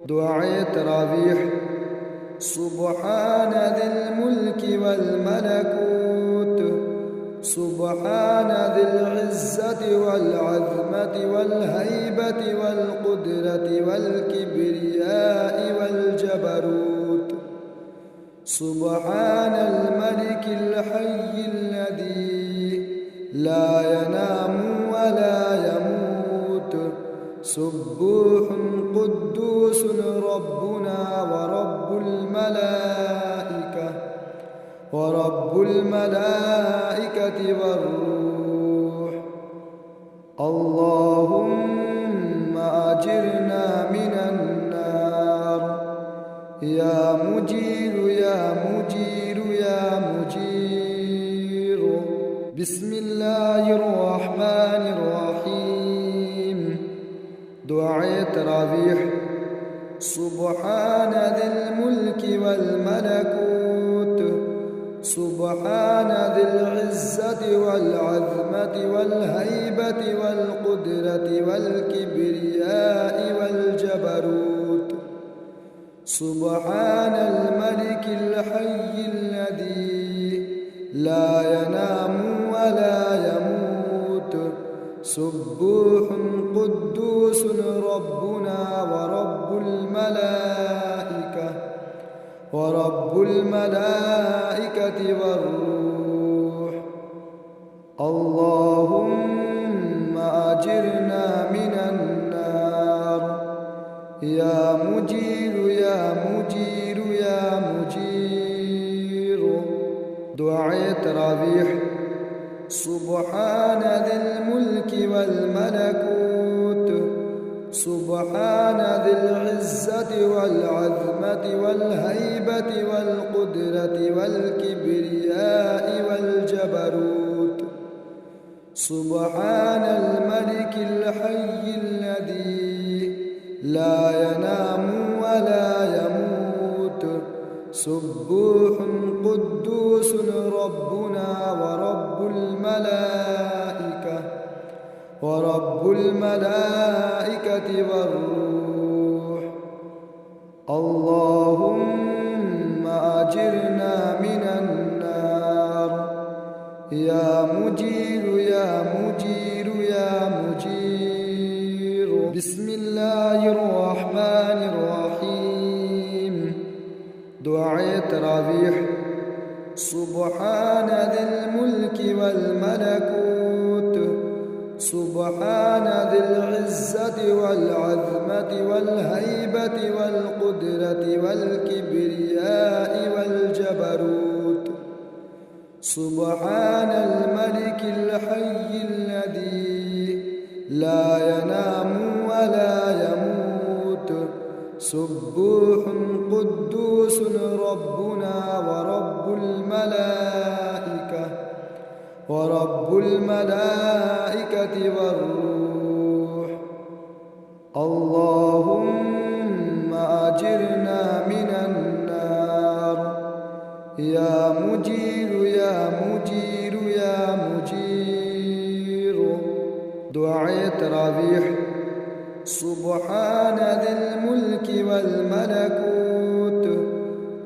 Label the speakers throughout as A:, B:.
A: دعاء تراويح. سبحان ذي الملك والملكوت، سبحان ذي العزة والعظمة والهيبة والقدرة والكبرياء والجبروت. سبحان الملك الحي الذي لا ينام ولا يموت، سبوح قدوس ربنا ورب الملائكة والروح. اللهم أجرنا من النار، يا مجير يا مجير يا مجير. بسم الله الرحمن الرحيم. دعاء تراويح. سبحان ذي الملك والملكوت، سبحان ذي العزة والعظمة والهيبة والقدرة والكبرياء والجبروت. سبحان الملك الحي الذي لا ينام ولا يموت، سبوح قدوس ربنا ورب الملائكة والروح. اللهم أجرنا من النار، يا مجير يا مجير يا مجير. دعاء تراويح. سبحان ذي الملك والملكوت، سبحان ذي العزة والعظمة والهيبة والقدرة والكبرياء والجبروت. سبحان الملك الحي الذي لا ينام ولا يموت، سبوح قدوس ربنا ورب الملائكة والروح. اللهم أجرنا من النار، يا مجير يا مجير يا مجير. بسم الله الرحمن الرحيم. دعاء تراويح. سبحان ذي الملك والملكوت، سبحان ذي العزة والعظمة والهيبة والقدرة والكبرياء والجبروت. سبحان الملك الحي الذي لا ينام ولا يموت، سبوح قدوس ربنا ورب الملائكة والروح. اللهم أجرنا من النار، يا مجير يا مجير يا مجير. دعاء تراويح. سبحان ذي الملك والملكوت،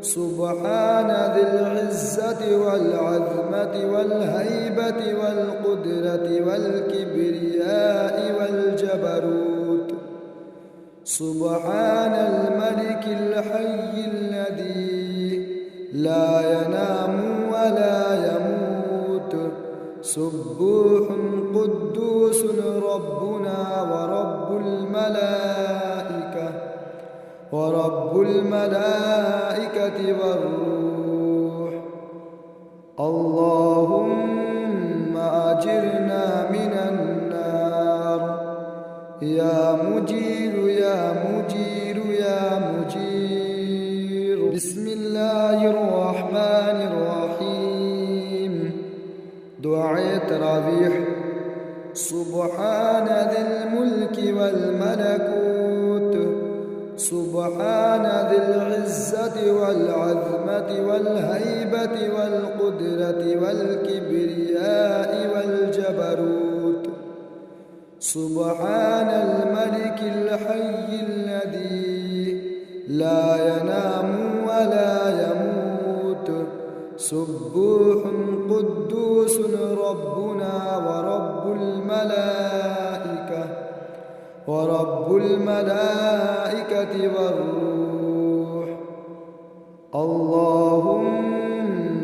A: سبحان ذي العزة والعظمة والهيبة والقدرة والكبرياء والجبروت. سبحان الملك الحي الذي لا ينام ولا يموت، سبوح قدوس ربنا ورب الملائكة والروح. اللهم أجرنا من النار، يا مجير يا مجير يا مجير. بسم الله الرحمن الرحيم. دعاء تراويح. سبحان ذي الملك والملكوت، سبحان ذي العزة والعظمة والهيبة والقدرة والكبرياء والجبروت. سبحان الملك الحي الذي لا ينام ولا يموت سبوح قدوس ربنا ورب الملائكة والروح. اللهم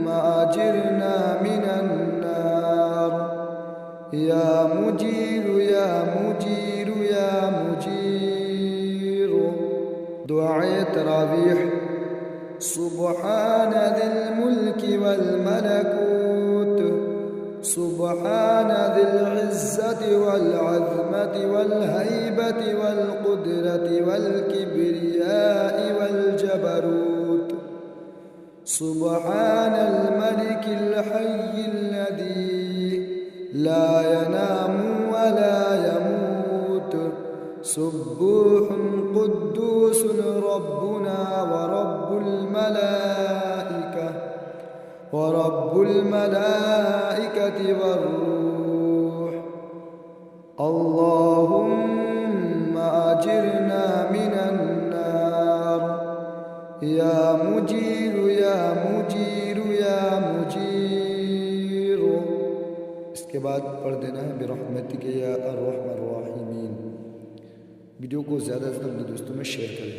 A: أجرنا من النار يا مجير يا مجير يا مجير. دعاء تراويح. سبحان ذي الملك والملكوت سبحان ذي العزة والعظمة والهيبة والقدرة والكبرياء والجبروت. سبحان الملك الحي الذي لا ينام ولا يموت سبوح قدوس ربنا ورب الملائكة والروح. اللهم أجرنا من النار يا مجير يا مجير يا مجير. इसके बाद पढ़ देना है बिरहमतिक या अर्रहमान अर्रहीमीन। वीडियो को ज़्यादा से ज़्यादा अपने दोस्तों में शेयर करें।